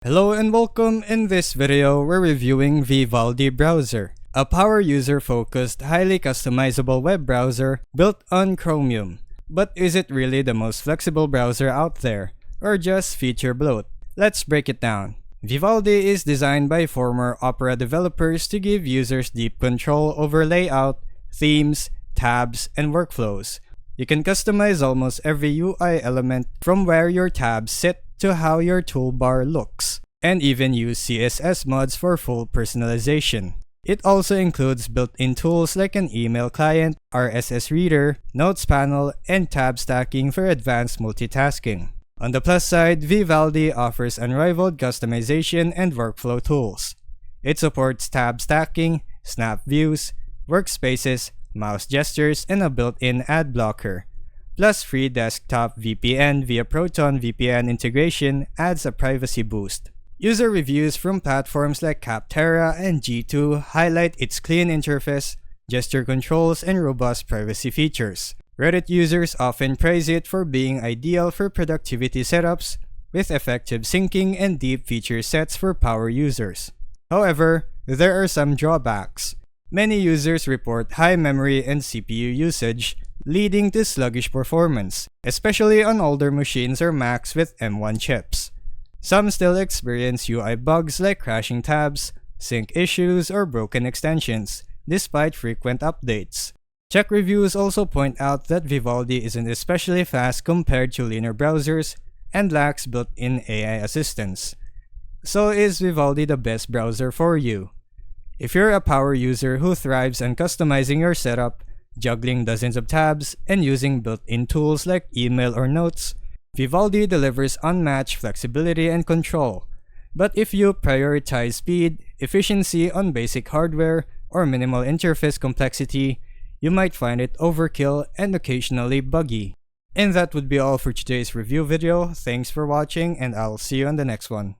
Hello and welcome. In this video, we're reviewing Vivaldi browser, a power user-focused, highly customizable web browser built on Chromium. But is it really the most flexible browser out there, or just feature bloat? Let's break it down. Vivaldi is designed by former Opera developers to give users deep control over layout, themes, tabs, and workflows. You can customize almost every UI element from where your tabs sit to how your toolbar looks, and even use CSS mods for full personalization. It also includes built-in tools like an email client, RSS reader, notes panel, and tab stacking for advanced multitasking. On the plus side, Vivaldi offers unrivaled customization and workflow tools. It supports tab stacking, snap views, workspaces, mouse gestures, and a built-in ad blocker. Plus, free desktop VPN via Proton VPN integration adds a privacy boost. User reviews from platforms like Capterra and G2 highlight its clean interface, gesture controls, and robust privacy features. Reddit users often praise it for being ideal for productivity setups, with effective syncing and deep feature sets for power users. However, there are some drawbacks. Many users report high memory and CPU usage, leading to sluggish performance, especially on older machines or Macs with M1 chips. Some still experience UI bugs like crashing tabs, sync issues, or broken extensions, despite frequent updates. Tech reviews also point out that Vivaldi isn't especially fast compared to leaner browsers and lacks built-in AI assistance. So is Vivaldi the best browser for you? If you're a power user who thrives on customizing your setup, juggling dozens of tabs, and using built-in tools like email or notes, Vivaldi delivers unmatched flexibility and control. But if you prioritize speed, efficiency on basic hardware, or minimal interface complexity, you might find it overkill and occasionally buggy. And that would be all for today's review video. Thanks for watching, and I'll see you on the next one.